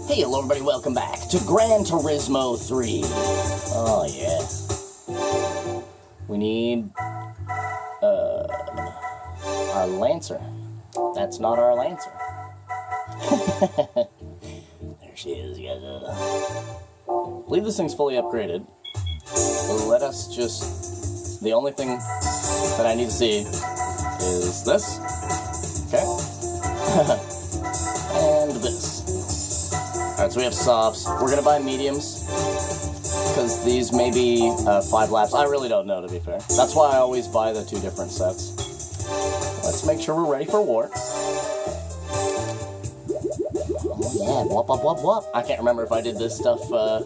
Hey, hello everybody, welcome back to Gran Turismo 3. Oh yeah. We need, our Lancer. That's not our Lancer. There she is, you guys. I believe this thing's fully upgraded. Let us just, the only thing that I need to see is this. Okay. And this. Alright, so we have softs. We're gonna buy mediums, because these may be 5 laps. I really don't know, to be fair. That's why I always buy the 2 different sets. Let's make sure we're ready for war. Oh yeah, whoop, whoop, whoop, whoop. I can't remember if I did this stuff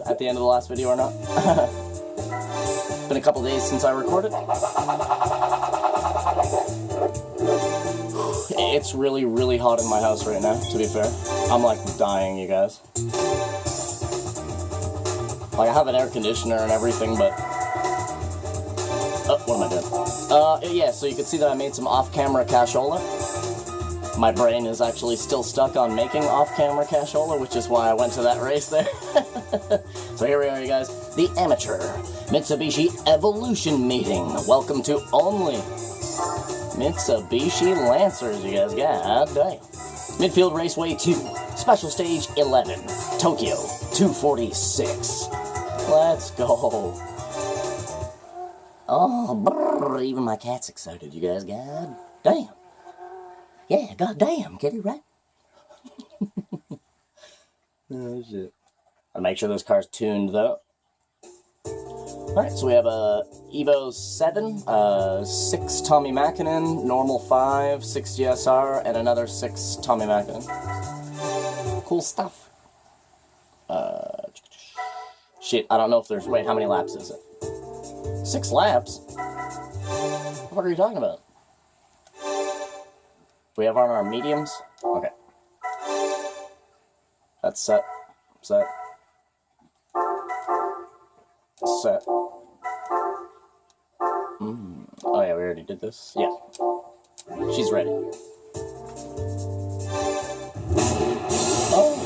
at the end of the last video or not. Been a couple days since I recorded. It's really, really hot in my house right now, to be fair. I'm like dying, you guys. Like, I have an air conditioner and everything, but... Oh, what am I doing? Yeah, so you can see that I made some off-camera cashola. My brain is actually still stuck on making off-camera cashola, which is why I went to that race there. So here we are, you guys. The Amateur Mitsubishi Evolution Meeting. Welcome to only Mitsubishi Lancers, you guys. God damn. Midfield Raceway 2. Special Stage 11. Tokyo 246. Let's go. Oh, brrr, even my cat's excited, you guys. God damn. Yeah, god damn, kitty, right? Oh, shit. I'll make sure this car's tuned, though. Alright, so we have a Evo 7, 6 Tommy Mäkinen, normal 5, 6 GSR, and another 6 Tommy Mäkinen. Cool stuff. Shit, I don't know if there's... Wait, how many laps is it? 6 laps? What the fuck are you talking about? We have on our mediums? Okay. That's set. Set. Set. Oh yeah, we already did this. Yeah. She's ready. Oh.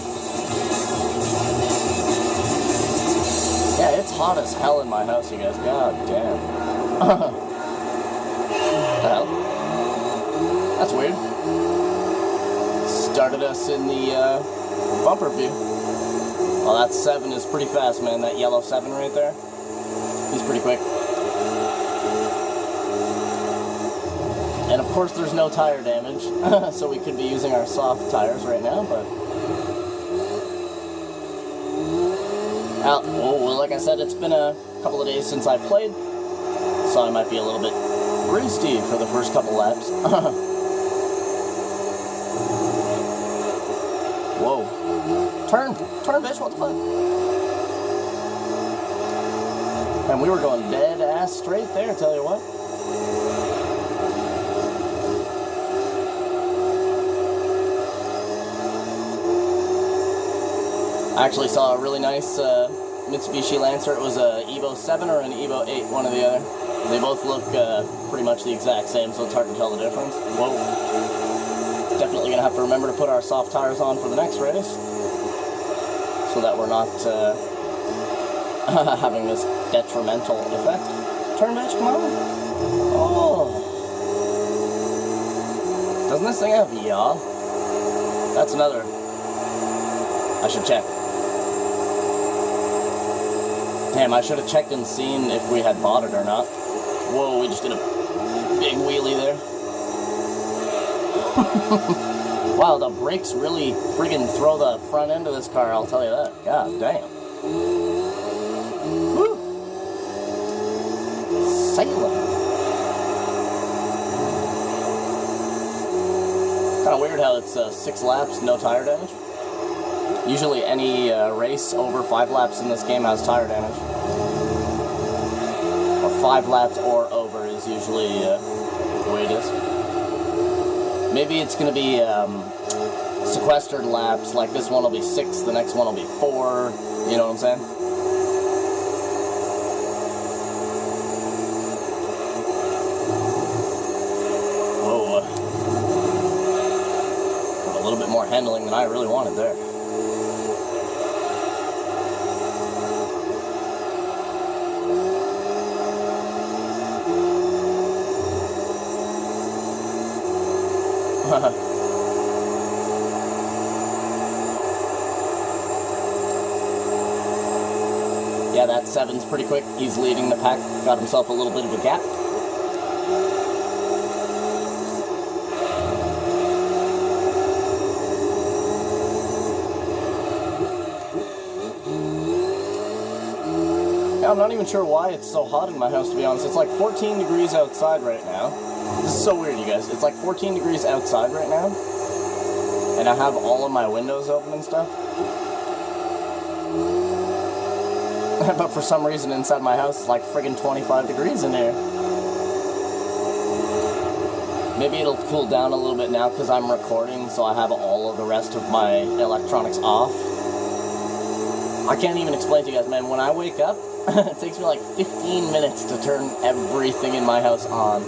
Yeah, it's hot as hell in my house, you guys. God damn. What the hell? That's weird. Started us in the bumper view. Well, that 7 is pretty fast, man. That yellow 7 right there. He's pretty quick. And of course there's no tire damage, so we could be using our soft tires right now, but... well, like I said, it's been a couple of days since I played, so I might be a little bit rusty for the first couple laps. Whoa. Turn, bitch, what the fuck? And we were going dead ass straight there, tell you what. I actually saw a really nice Mitsubishi Lancer. It was a Evo 7 or an Evo 8, one or the other. They both look pretty much the exact same, so it's hard to tell the difference. Whoa. Definitely gonna have to remember to put our soft tires on for the next race, so that we're not having this detrimental effect. Turn, bitch, come on. Oh. Doesn't this thing have yaw? That's another. I should check. Damn, I should have checked and seen if we had bought it or not. Whoa, we just did a big wheelie there. Wow, the brakes really friggin' throw the front end of this car, I'll tell you that. God damn. Woo! Sailing. Kinda weird how it's 6 laps, no tire damage. Usually any race over 5 laps in this game has tire damage. Or 5 laps or over is usually the way it is. Maybe it's going to be sequestered laps, like this one will be 6, the next one will be 4, you know what I'm saying? Whoa. Got a little bit more handling than I really wanted there. Yeah, that 7's pretty quick. He's leading the pack. Got himself a little bit of a gap. Yeah, I'm not even sure why it's so hot in my house, to be honest. It's like 14 degrees outside right now. This is so weird, you guys. It's like 14 degrees outside right now. And I have all of my windows open and stuff. But for some reason inside my house it's like friggin' 25 degrees in here. Maybe it'll cool down a little bit now because I'm recording, so I have all of the rest of my electronics off. I can't even explain to you guys, man. When I wake up, it takes me like 15 minutes to turn everything in my house on.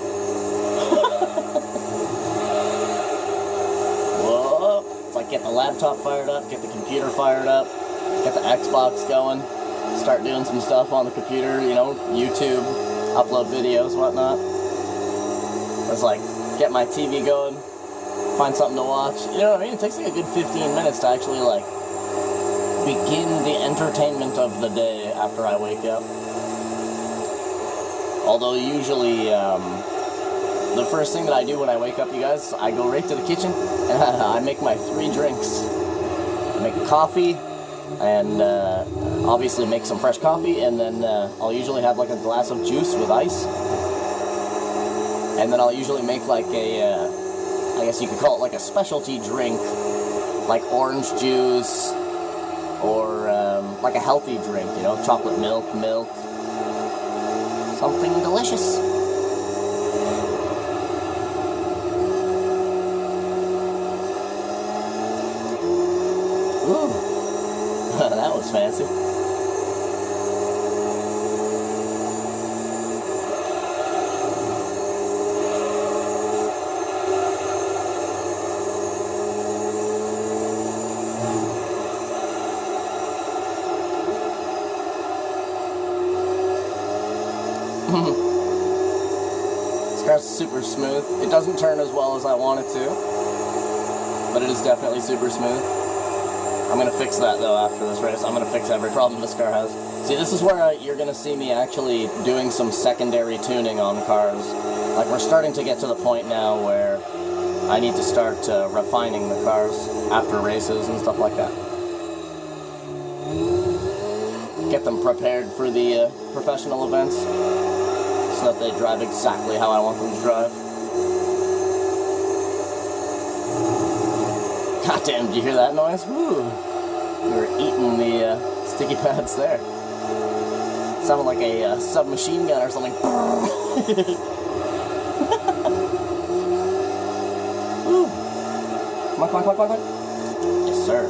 Whoa. It's like get the laptop fired up, get the computer fired up, get the Xbox going. Start doing some stuff on the computer, you know, YouTube, upload videos, whatnot. It's like, get my TV going, find something to watch. You know what I mean? It takes like a good 15 minutes to actually, like, begin the entertainment of the day after I wake up. Although usually, the first thing that I do when I wake up, you guys, I go right to the kitchen, and I make my 3 drinks. I make coffee, and obviously make some fresh coffee, and then I'll usually have like a glass of juice with ice, and then I'll usually make like a I guess you could call it like a specialty drink, like orange juice, or like a healthy drink, you know, chocolate milk, something delicious. Ooh. That was fancy. This car's super smooth. It doesn't turn as well as I want it to, but it is definitely super smooth. I'm going to fix that, though, after this race. I'm going to fix every problem this car has. See, this is where you're going to see me actually doing some secondary tuning on cars. Like, we're starting to get to the point now where I need to start refining the cars after races and stuff like that. Get them prepared for the professional events so that they drive exactly how I want them to drive. God damn, did you hear that noise? Woo! We were eating the sticky pads there. Sounded like a submachine gun or something. Woo! Come on. Yes, sir.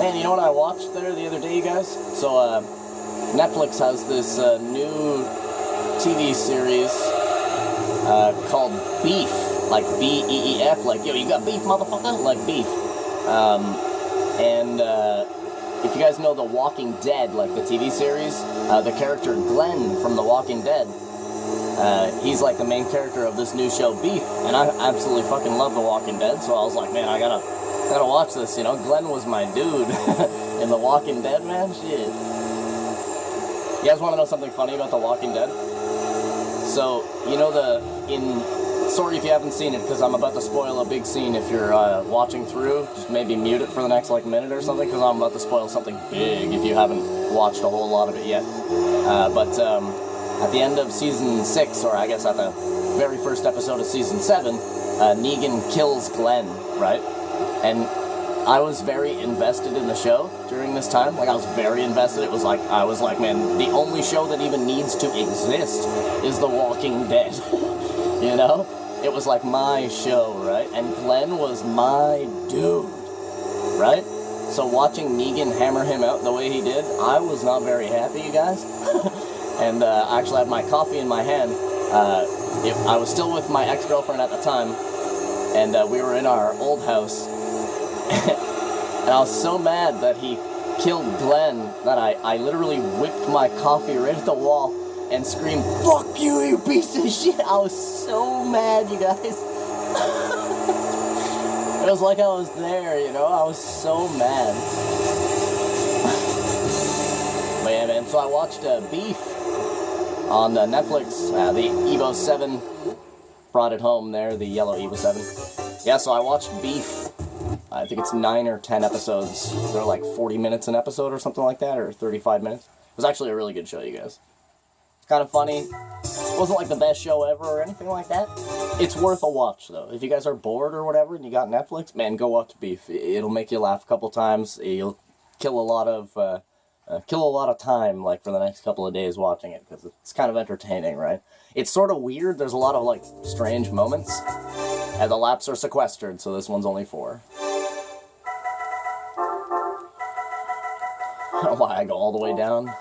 Man, you know what I watched there the other day, you guys? So, Netflix has this new TV series called Beef. Like B-E-E-F, like, yo, you got beef, motherfucker? Like beef. If you guys know The Walking Dead, like the TV series, the character Glenn from The Walking Dead, he's like the main character of this new show, Beef, and I absolutely fucking love The Walking Dead, so I was like, man, I gotta watch this, you know? Glenn was my dude in The Walking Dead, man, shit. You guys want to know something funny about The Walking Dead? So, you know sorry if you haven't seen it, because I'm about to spoil a big scene if you're watching through. Just maybe mute it for the next, like, minute or something, because I'm about to spoil something big if you haven't watched a whole lot of it yet. But at the end of Season 6, or I guess at the very first episode of Season 7, Negan kills Glenn, right? And I was very invested in the show during this time. Like, I was very invested. I was like, man, the only show that even needs to exist is The Walking Dead. You know? It was like my show, right? And Glenn was my dude, right? So watching Negan hammer him out the way he did, I was not very happy, you guys. And I actually had my coffee in my hand. I was still with my ex-girlfriend at the time, and we were in our old house. And I was so mad that he killed Glenn that I literally whipped my coffee right at the wall and screamed, "Fuck you, you piece of shit!" I was so mad, you guys. It was like I was there, you know? I was so mad. But yeah, man, so I watched Beef on Netflix. The Evo 7 brought it home there, the yellow Evo 7. Yeah, so I watched Beef. I think it's 9 or 10 episodes. They're like 40 minutes an episode or something like that, or 35 minutes. It was actually a really good show, you guys. It's kind of funny. It wasn't like the best show ever or anything like that. It's worth a watch, though. If you guys are bored or whatever and you got Netflix, man, go watch Beef. It'll make you laugh a couple times. You'll kill a lot of time, like, for the next couple of days watching it, because it's kind of entertaining, right? It's sort of weird. There's a lot of, like, strange moments. And the laps are sequestered, so this one's only 4. Why I go all the way down?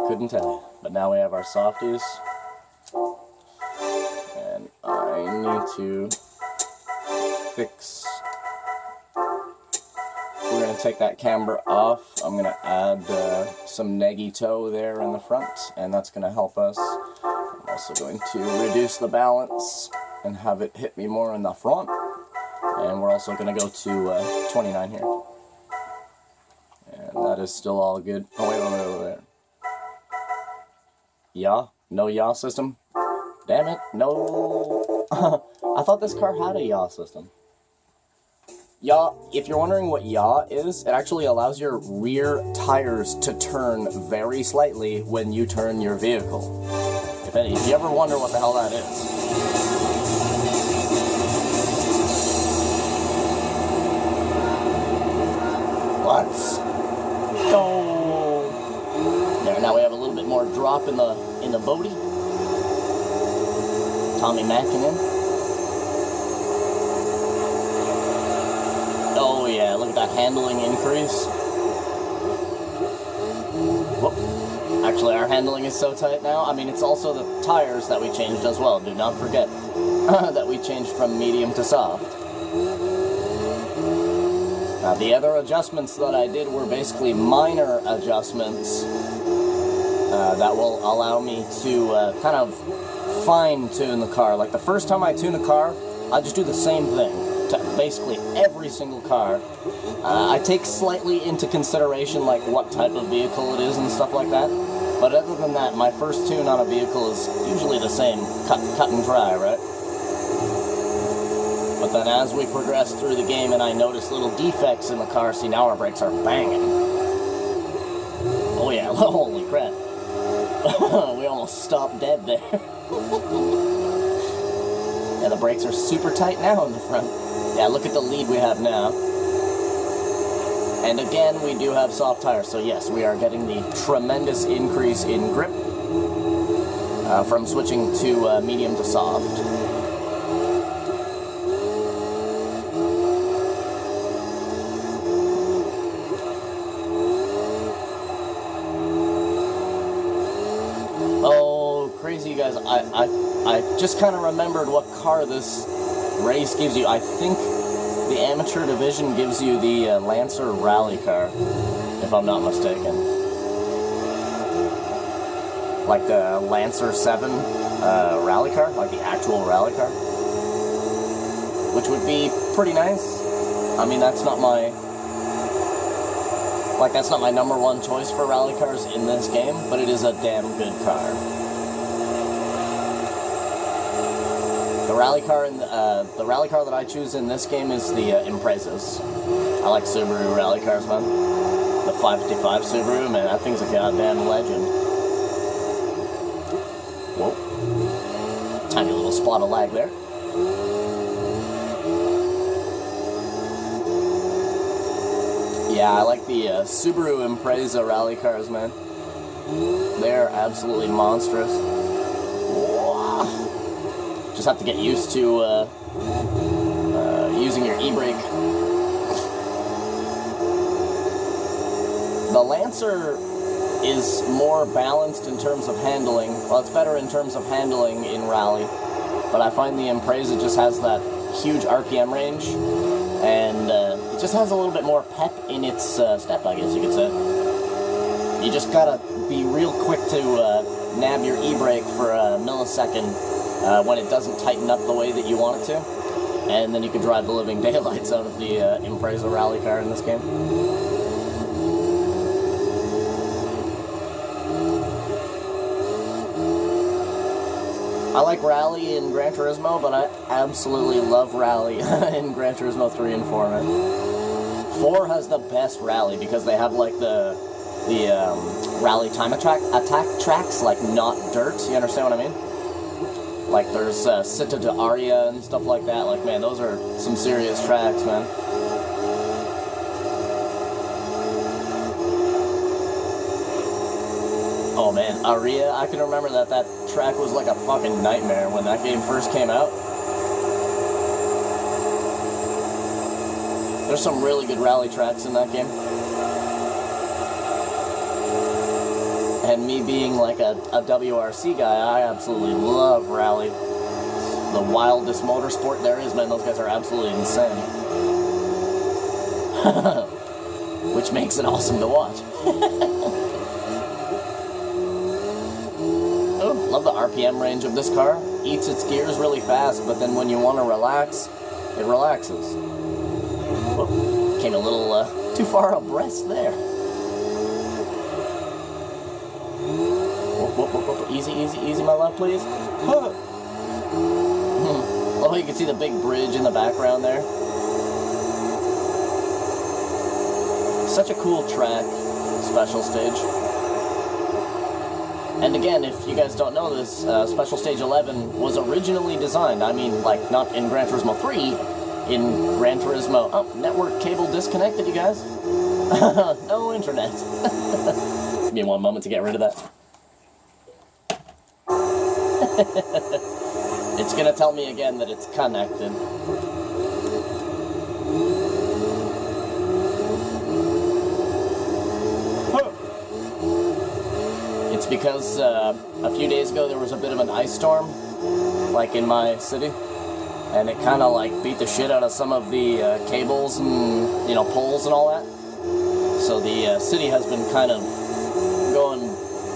Couldn't tell you. But now we have our softies. And I need to fix... We're going to take that camber off. I'm going to add some neggy toe there in the front, and that's going to help us. I'm also going to reduce the balance and have it hit me more in the front. And we're also going to go to 29 here. And that is still all good. Oh, wait. Yaw? No yaw system? Damn it, no. I thought this car had a yaw system. Yaw, if you're wondering what yaw is, it actually allows your rear tires to turn very slightly when you turn your vehicle. If you ever wonder what the hell that is. Let's go. There, now we have a little bit more drop in the Bodie. Tommy Mackinnon. Oh yeah, look at that handling increase. Whoop. Actually, our handling is so tight now. I mean, it's also the tires that we changed as well. Do not forget that we changed from medium to soft. Now, the other adjustments that I did were basically minor adjustments that will allow me to kind of fine-tune the car. Like the first time I tune a car, I just do the same thing to basically every single car. I take slightly into consideration like what type of vehicle it is and stuff like that. But other than that, my first tune on a vehicle is usually the same, cut and dry, right? But then as we progress through the game and I notice little defects in the car, see now our brakes are banging. Oh yeah, holy crap. We almost stopped dead there. Yeah, the brakes are super tight now in the front. Yeah, look at the lead we have now. And again, we do have soft tires, so yes, we are getting the tremendous increase in grip from switching to medium to soft. Oh, crazy, you guys. I just kind of remembered what car this race gives you. I think the amateur division gives you the Lancer rally car, if I'm not mistaken. Like the Lancer 7 rally car, like the actual rally car. Which would be pretty nice. I mean, that's not my number one choice for rally cars in this game, but it is a damn good car. The rally car that I choose in this game is the Imprezas. I like Subaru rally cars, man. The 555 Subaru, man, that thing's a goddamn legend. Whoa. Tiny little spot of lag there. Yeah, I like the Subaru Impreza rally cars, man. They're absolutely monstrous. Just have to get used to using your e-brake. The Lancer is more balanced in terms of handling. Well, it's better in terms of handling in rally, but I find the Impreza just has that huge RPM range, and it just has a little bit more pep in its step, I guess you could say. You just gotta be real quick to nab your e-brake for a millisecond when it doesn't tighten up the way that you want it to. and then you can drive the living daylights out of the Impreza rally car in this game. I like Rally in Gran Turismo, but I absolutely love Rally in Gran Turismo 3 and 4, man. 4 has the best Rally because they have like the Rally time attack tracks, like not dirt, you understand what I mean? Like there's Città d'Aria and stuff like that, like man, those are some serious tracks, man. Oh man, Aria, I can remember that track was like a fucking nightmare when that game first came out. There's some really good rally tracks in that game. And me being like a WRC guy, I absolutely love rally. It's the wildest motorsport there is, man. Those guys are absolutely insane. Which makes it awesome to watch. Love the RPM range of this car. Eats its gears really fast, but then when you want to relax, it relaxes. Whoa, came a little too far abreast there. Whoa. Easy, my love, please. Oh, you can see the big bridge in the background there. Such a cool track, special stage. And again, if you guys don't know this, Special Stage 11 was originally designed, I mean, like, not in Gran Turismo 3, in Gran Turismo... Oh, network cable disconnected, you guys. No internet. Give me one moment to get rid of that. It's gonna tell me again that it's connected. It's because a few days ago there was a bit of an ice storm, like in my city, and it kind of like beat the shit out of some of the cables and, you know, poles and all that. So the city has been kind of going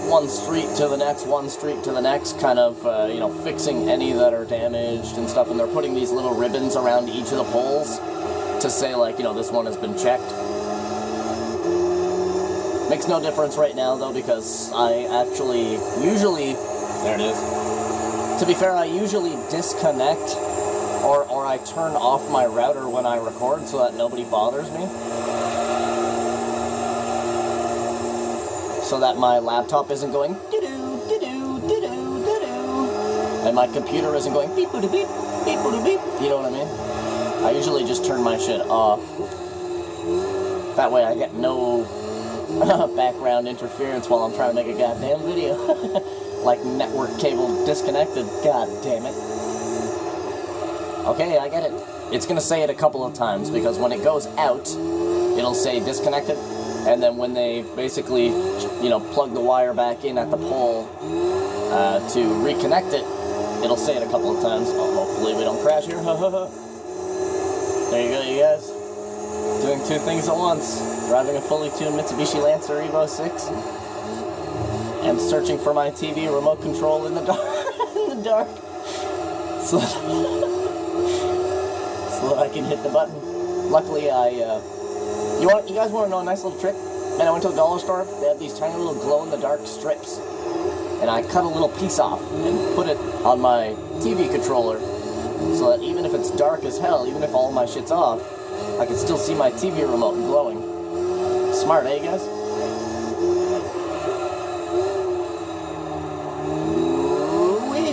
one street to the next, kind of, you know, fixing any that are damaged and stuff, and they're putting these little ribbons around each of the poles to say, like, you know, this one has been checked. Makes no difference right now, though, because I actually usually... There it is. To be fair, I usually disconnect or I turn off my router when I record so that nobody bothers me. So that my laptop isn't going doo-doo, doo-doo, doo-doo, doo-doo, and my computer isn't going beep-boo-doo-beep, beep-boo-doo-beep. You know what I mean? I usually just turn my shit off. That way I get no... background interference while I'm trying to make a goddamn video. Like network cable disconnected, god damn it. Okay, I get it. It's gonna say it a couple of times because when it goes out, it'll say disconnected, and then when they basically, you know, plug the wire back in at the pole to reconnect it, it'll say it a couple of times. Oh, hopefully we don't crash here. There you go, you guys. Doing two things at once. Driving a fully tuned Mitsubishi Lancer Evo 6 and searching for my TV remote control in the dark, so that I can hit the button. Luckily, you guys want to know a nice little trick? Man, I went to a dollar store. They have these tiny little glow-in-the-dark strips, and I cut a little piece off and put it on my TV controller, so that even if it's dark as hell, even if all my shit's off, I can still see my TV remote glowing. Smart, eh, guys?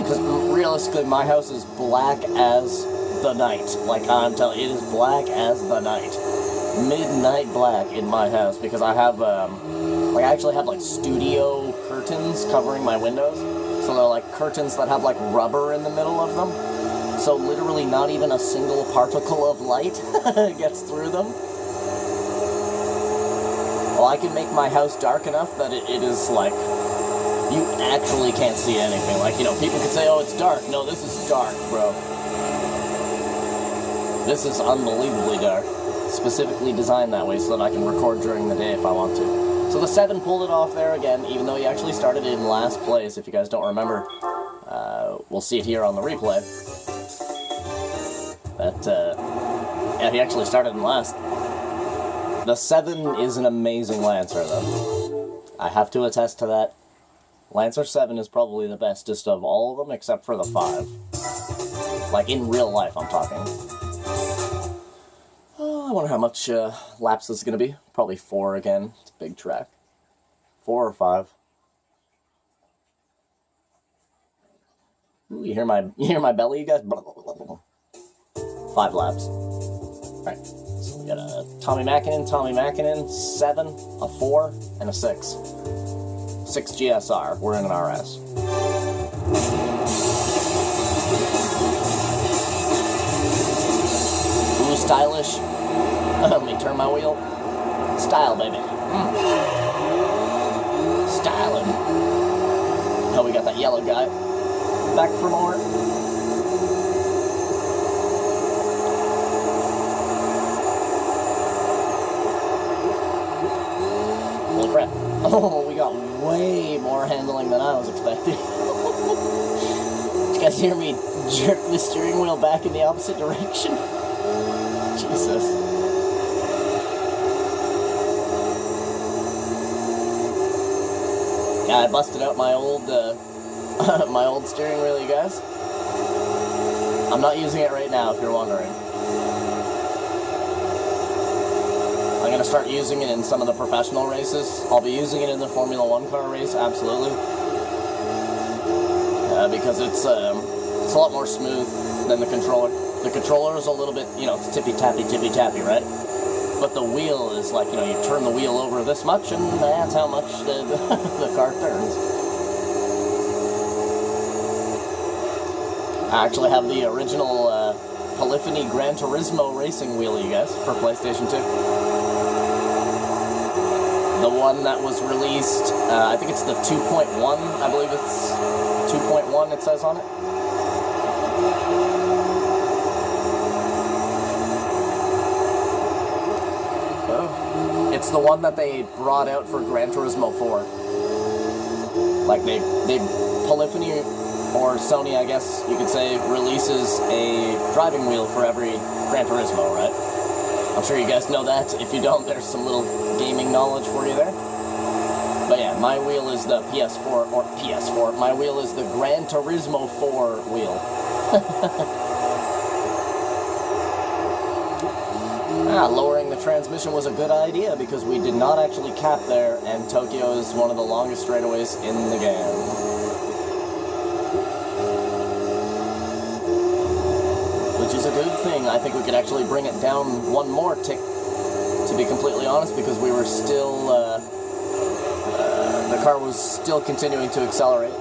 Because realistically, my house is black as the night. Like, I'm telling you, it is black as the night. Midnight black in my house, because I have, like, I actually have, like, studio curtains covering my windows. So they're, like, curtains that have, like, rubber in the middle of them. So literally not even a single particle of light gets through them. Well, I can make my house dark enough that it is like, you actually can't see anything. Like, you know, people could say, oh, it's dark. No, this is dark, bro. This is unbelievably dark. Specifically designed that way so that I can record during the day if I want to. So the 7 pulled it off there again, even though he actually started in last place. If you guys don't remember, we'll see it here on the replay. Yeah, he actually started in last. The 7 is an amazing Lancer, though. I have to attest to that. Lancer 7 is probably the bestest of all of them, except for the 5. Like, in real life, I'm talking. Oh, I wonder how much laps this is going to be. Probably 4 again. It's a big track. 4 or 5. Ooh, you hear my belly, you guys? 5 laps. Alright, so we got a Tommy Mäkinen, 7, a 4, and a 6. 6 GSR. We're in an RS. Ooh, stylish. Let me turn my wheel. Style, baby. Styling. Oh, we got that yellow guy. Back for more. Holy crap. Oh, we got way more handling than I was expecting. Did you guys hear me jerk the steering wheel back in the opposite direction? Jesus. Yeah, I busted out my old, my old steering wheel, you guys. I'm not using it right now, if you're wondering. I'm going to start using it in some of the professional races. I'll be using it in the Formula 1 car race, absolutely. Because it's a lot more smooth than the controller. The controller is a little bit, you know, it's tippy-tappy, right? But the wheel is like, you know, you turn the wheel over this much, and that's how much the car turns. I actually have the original Polyphony Gran Turismo racing wheel, you guys, for PlayStation 2. The one that was released, I think it's the 2.1, I believe it's 2.1 it says on it. It's the one that they brought out for Gran Turismo 4. Like, they Polyphony, or Sony, I guess you could say, releases a driving wheel for every Gran Turismo, right? I'm sure you guys know that. If you don't, there's some little gaming knowledge for you there. But yeah, my wheel is the PS4, my wheel is the Gran Turismo 4 wheel. Lowering the transmission was a good idea because we did not actually cap there, and Tokyo is one of the longest straightaways in the game. Which is a good thing. I think we could actually bring it down one more tick, to be completely honest, because we were still, the car was still continuing to accelerate.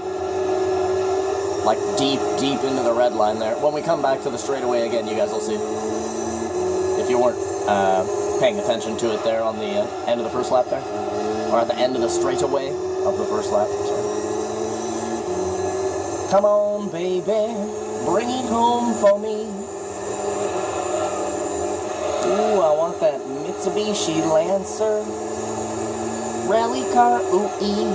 Like deep into the red line there. When we come back to the straightaway again, you guys will see. If you weren't paying attention to it there on the end of the first lap there. Or at the end of the straightaway of the first lap. Sorry. Come on, baby, bring it home for me. Ooh, I want that Mitsubishi Lancer rally car, ooh-ee.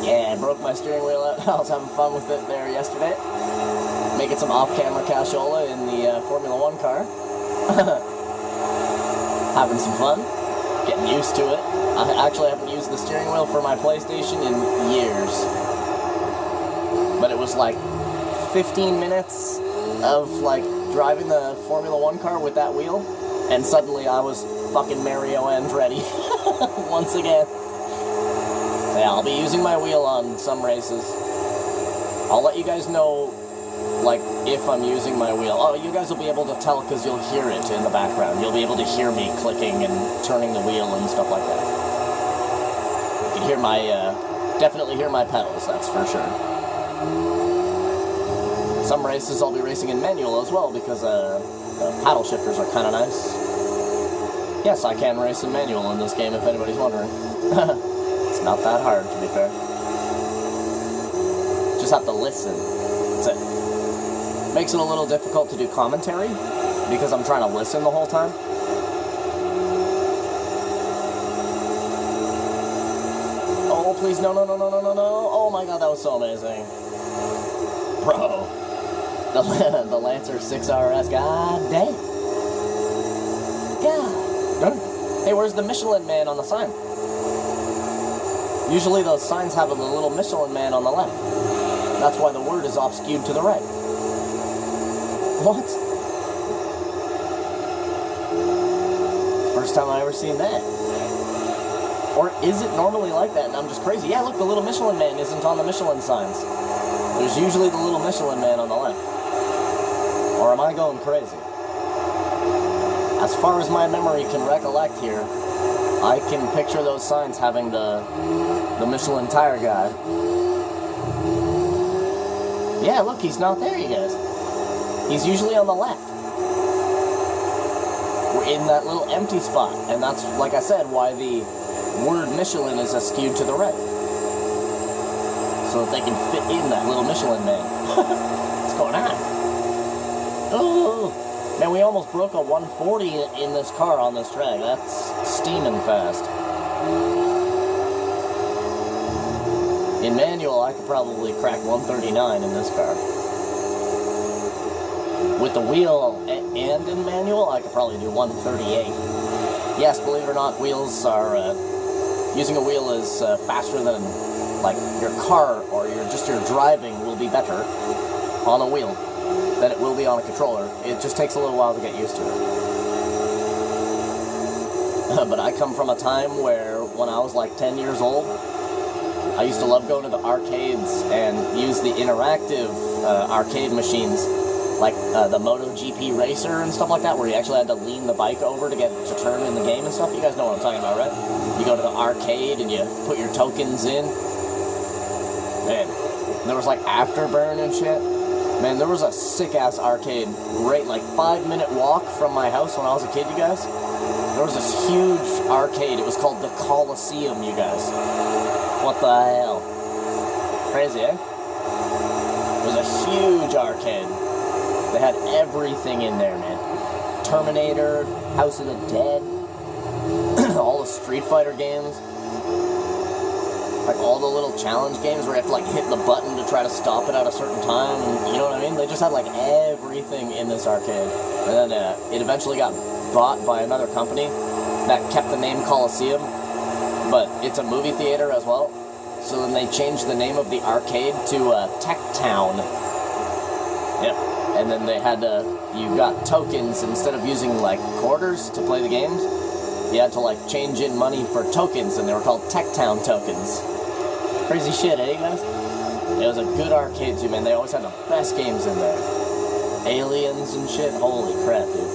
Yeah, I broke my steering wheel out. I was having fun with it there yesterday. Making some off-camera cashola in the Formula 1 car. Having some fun. Getting used to it. I actually haven't used the steering wheel for my PlayStation in years. But it was like 15 minutes of like driving the Formula 1 car with that wheel, and suddenly I was fucking Mario Andretti once again. So yeah, I'll be using my wheel on some races. I'll let you guys know, like, if I'm using my wheel. Oh, you guys will be able to tell because you'll hear it in the background. You'll be able to hear me clicking and turning the wheel and stuff like that. You can hear my, definitely hear my pedals, that's for sure. Some races I'll be racing in manual as well because the paddle shifters are kind of nice. Yes, I can race in manual in this game if anybody's wondering. It's not that hard, to be fair. Just have to listen. That's it. Makes it a little difficult to do commentary because I'm trying to listen the whole time. Oh, please, no. Oh my god, that was so amazing. Bro. The Lancer 6RS, god damn. God darn. Hey, where's the Michelin Man on the sign? Usually those signs have a little Michelin Man on the left. That's why the word is off skewed to the right. What? First time I ever seen that. Or is it normally like that and I'm just crazy? Yeah, look, the little Michelin Man isn't on the Michelin signs. There's usually the little Michelin Man on the left. Or am I going crazy? As far as my memory can recollect here, I can picture those signs having the Michelin tire guy. Yeah, look, he's not there, you guys. He's usually on the left. We're in that little empty spot, and that's, like I said, why the word Michelin is skewed to the right. So that they can fit in that little Michelin Man. What's going on? Oh, man, we almost broke a 140 in this car on this track. That's steaming fast. In manual, I could probably crack 139 in this car. With the wheel and in manual, I could probably do 138. Yes, believe it or not, wheels are, using a wheel is faster than, like, your car or your driving will be better on a wheel than it will be on a controller. It just takes a little while to get used to it. But I come from a time where, when I was like 10 years old, I used to love going to the arcades and use the interactive arcade machines, like the MotoGP Racer and stuff like that, where you actually had to lean the bike over to get to turn in the game and stuff. You guys know what I'm talking about, right? You go to the arcade and you put your tokens in. Man, there was like Afterburn and shit. Man, there was a sick-ass arcade right, like 5-minute walk from my house when I was a kid, you guys. There was this huge arcade. It was called the Coliseum, you guys. What the hell? Crazy, eh? It was a huge arcade. They had everything in there, man. Terminator, House of the Dead, all the Street Fighter games. Like all the little challenge games where you have to like hit the button to try to stop it at a certain time, and you know what I mean? They just had like everything in this arcade. And then it eventually got bought by another company that kept the name Coliseum, but it's a movie theater as well. So then they changed the name of the arcade to Tech Town. Yep. And then they had you got tokens instead of using like quarters to play the games. You had to like change in money for tokens, and they were called Tech Town tokens. Crazy shit, eh, you guys? It was a good arcade too, man. They always had the best games in there. Aliens and shit. Holy crap, dude.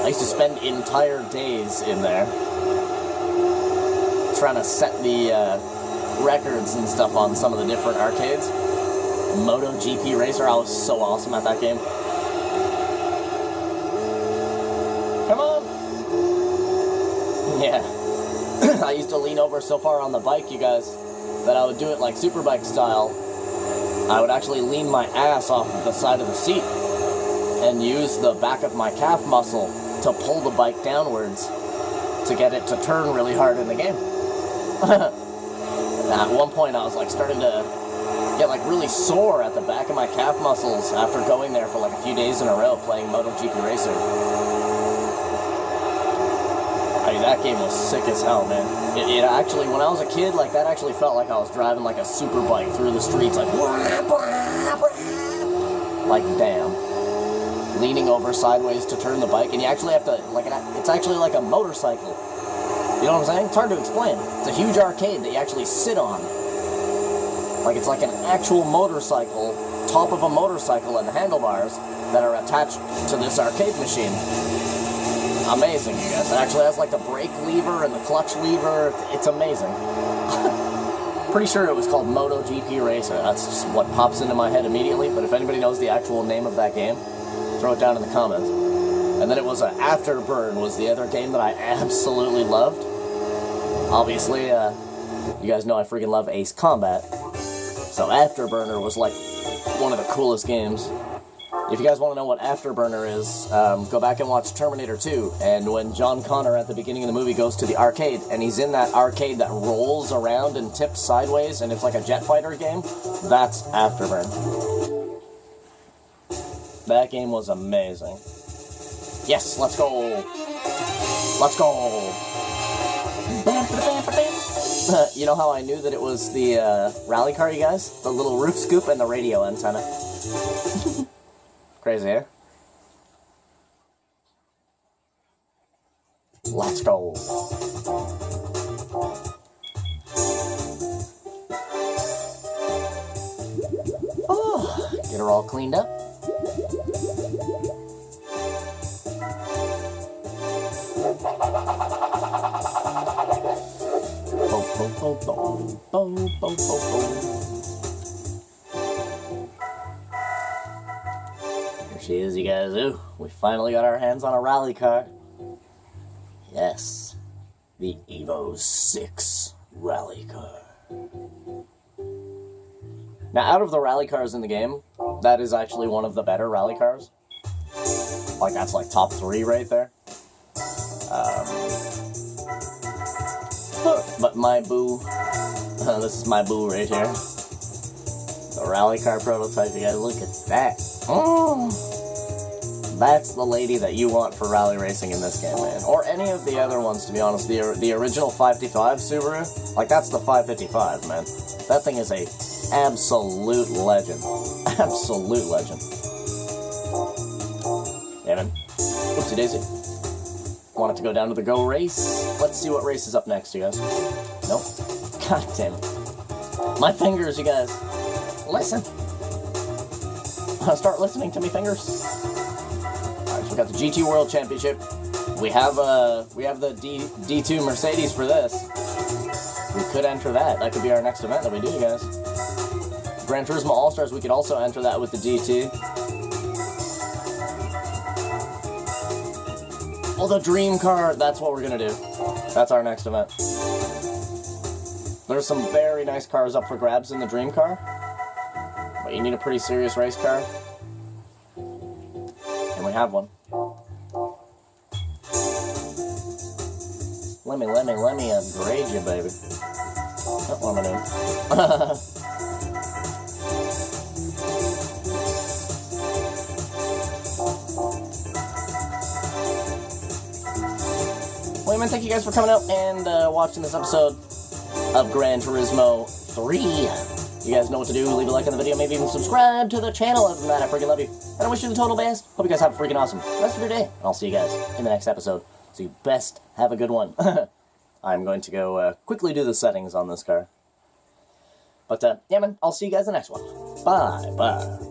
I used to spend entire days in there trying to set the records and stuff on some of the different arcades. MotoGP Racer, I was so awesome at that game. Come on! Yeah. I used to lean over so far on the bike, you guys, that I would do it like Superbike style. I would actually lean my ass off of the side of the seat and use the back of my calf muscle to pull the bike downwards to get it to turn really hard in the game. At one point I was like starting to get like really sore at the back of my calf muscles after going there for like a few days in a row playing MotoGP Racer. I mean, that game was sick as hell, man. It actually, when I was a kid, like that actually felt like I was driving like a super bike through the streets, like damn. Leaning over sideways to turn the bike, and you actually have to, like, it's actually like a motorcycle. You know what I'm saying? It's hard to explain. It's a huge arcade that you actually sit on. Like, it's like an actual motorcycle, top of a motorcycle, and the handlebars that are attached to this arcade machine. Amazing, you guys. It actually has, like, the brake lever and the clutch lever. It's amazing. Pretty sure it was called MotoGP Racer. That's just what pops into my head immediately, but if anybody knows the actual name of that game, throw it down in the comments. And then it was Afterburn was the other game that I absolutely loved. Obviously, you guys know I freaking love Ace Combat. So Afterburner was like one of the coolest games. If you guys want to know what Afterburner is, go back and watch Terminator 2, and when John Connor at the beginning of the movie goes to the arcade, and he's in that arcade that rolls around and tips sideways, and it's like a jet fighter game, that's Afterburner. That game was amazing. Yes, let's go! Let's go! You know how I knew that it was the rally car, you guys? The little roof scoop and the radio antenna. Crazy, eh? Let's go. Oh, get her all cleaned up. Here she is, you guys. Ooh, we finally got our hands on a rally car. Yes, the Evo 6 rally car. Now, out of the rally cars in the game, that is actually one of the better rally cars. Like, that's like top 3 right there. But my boo, this is my boo right here. The rally car prototype, you guys, look at that. Oh, that's the lady that you want for rally racing in this game, man. Or any of the other ones, to be honest. The original 555 Subaru, like, that's the 555, man. That thing is a absolute legend. Absolute legend. Yeah, man. Oopsie daisy. Wanted to go down to the Go race. Let's see what race is up next, you guys. Nope. God damn it. My fingers, you guys. Listen. Start listening to me, fingers. Alright, so we got the GT World Championship. We have the D2 Mercedes for this. We could enter that. That could be our next event that we do, you guys. Gran Turismo All-Stars, we could also enter that with the DT. Well, the dream car, that's what we're gonna do. That's our next event. There's some very nice cars up for grabs in the dream car, but you need a pretty serious race car, and we have one. Let me upgrade you, baby. Oh, what am I doing? Well, man, thank you guys for coming out and watching this episode of Gran Turismo 3. You guys know what to do. Leave a like on the video, maybe even subscribe to the channel. Other than that, I freaking love you. And I wish you the total best. Hope you guys have a freaking awesome rest of your day. And I'll see you guys in the next episode. So you best have a good one. I'm going to go quickly do the settings on this car. But, yeah, man, I'll see you guys in the next one. Bye.